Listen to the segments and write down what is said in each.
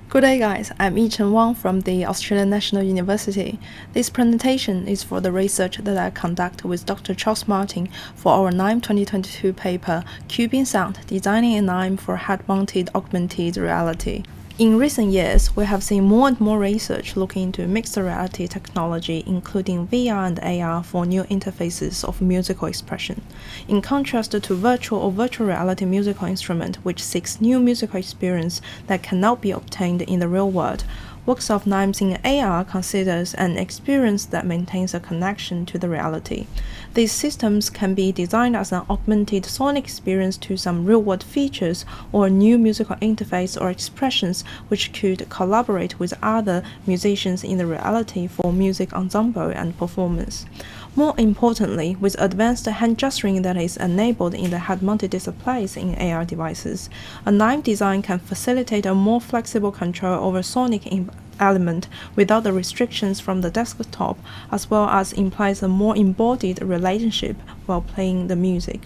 Good day guys, I'm Yichen Wang from the Australian National University. This presentation is for the research that I conduct with Dr. Charles Martin for our NIME 2022 paper, Cubing Sound, Designing a NIME for Head-mounted Augmented Reality. In recent years, we have seen more and more research looking into mixed reality technology, including VR and AR for new interfaces of musical expression. In contrast to virtual or virtual reality musical instrument, which seeks new musical experience that cannot be obtained in the real world, works of NIMEs in AR considers an experience that maintains a connection to the reality. These systems can be designed as an augmented sonic experience to some real-world features or a new musical interface or expressions which could collaborate with other musicians in the reality for music ensemble and performance. More importantly, with advanced hand gesturing that is enabled in the head-mounted displays in AR devices, a NIME design can facilitate a more flexible control over sonic element without the restrictions from the desktop, as well as implies a more embodied relationship while playing the music.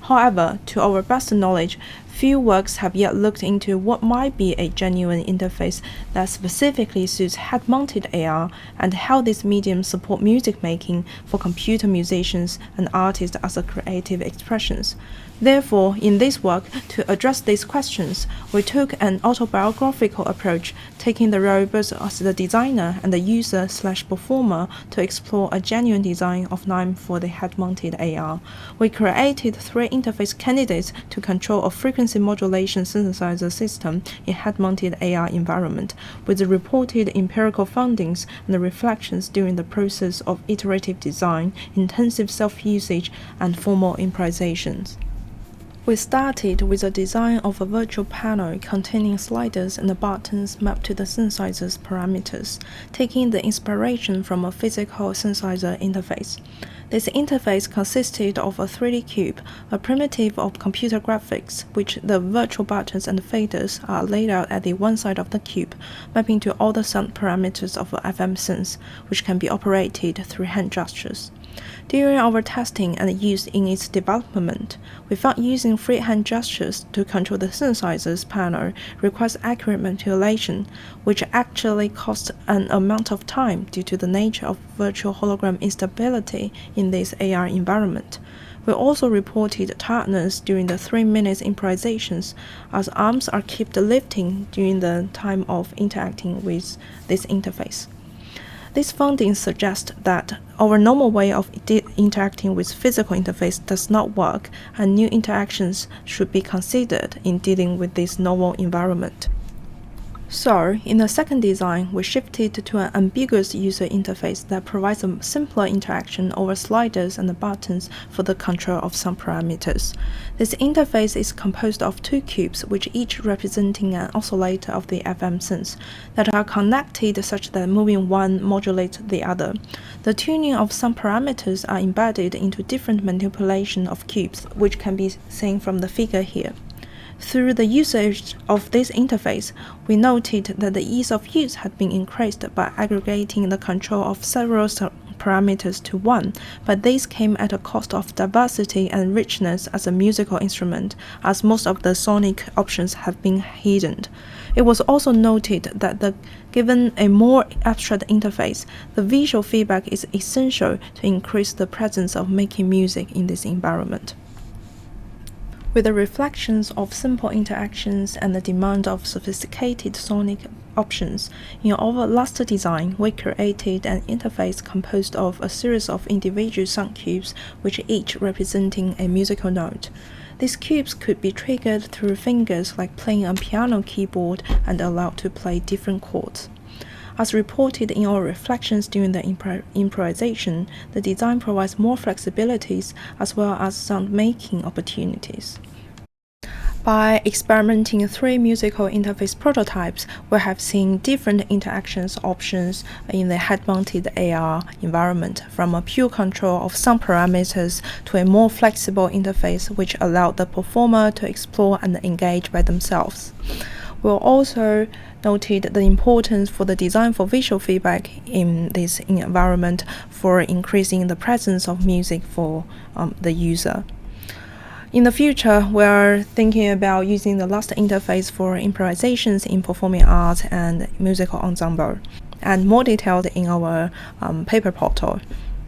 However, to our best knowledge, few works have yet looked into what might be a genuine interface that specifically suits head-mounted AR and how this medium support music making for computer musicians and artists as a creative expressions. Therefore, in this work, to address these questions, we took an autobiographical approach, taking the role both as the designer and the user/performer to explore a genuine design of NIME for the head-mounted AR. We created 3 interface candidates to control a frequency modulation synthesizer system in head-mounted AR environment, with the reported empirical findings and the reflections during the process of iterative design, intensive self-usage, and formal improvisations. We started with a design of a virtual panel containing sliders and buttons mapped to the synthesizer's parameters, taking the inspiration from a physical synthesizer interface. This interface consisted of a 3D cube, a primitive of computer graphics, which the virtual buttons and faders are laid out at the one side of the cube, mapping to all the sound parameters of a FM synth, which can be operated through hand gestures. During our testing and use in its development, we found using freehand gestures to control the synthesizer's panel requires accurate manipulation, which actually costs an amount of time due to the nature of virtual hologram instability in this AR environment. We also reported tiredness during the 3-minute improvisations, as arms are kept lifting during the time of interacting with this interface. These findings suggest that our normal way of interacting with physical interface does not work, and new interactions should be considered in dealing with this novel environment. So, in the second design, we shifted to an ambiguous user interface that provides a simpler interaction over sliders and buttons for the control of some parameters. This interface is composed of 2 cubes, which each representing an oscillator of the FM synth, that are connected such that moving one modulates the other. The tuning of some parameters are embedded into different manipulation of cubes, which can be seen from the figure here. Through the usage of this interface, we noted that the ease of use had been increased by aggregating the control of several parameters to one, but this came at a cost of diversity and richness as a musical instrument, as most of the sonic options have been hidden. It was also noted that given a more abstract interface, the visual feedback is essential to increase the presence of making music in this environment. With the reflections of simple interactions and the demand of sophisticated sonic options, in our last design, we created an interface composed of a series of individual sound cubes, which each representing a musical note. These cubes could be triggered through fingers like playing a piano keyboard and allowed to play different chords. As reported in our reflections during the improvisation, the design provides more flexibilities as well as sound-making opportunities. By experimenting 3 musical interface prototypes, we have seen different interactions options in the head-mounted AR environment, from a pure control of some parameters to a more flexible interface which allowed the performer to explore and engage by themselves. We also noted the importance for the design for visual feedback in this environment for increasing the presence of music for the user. In the future, we are thinking about using the last interface for improvisations in performing arts and musical ensemble, and more detailed in our paper portal.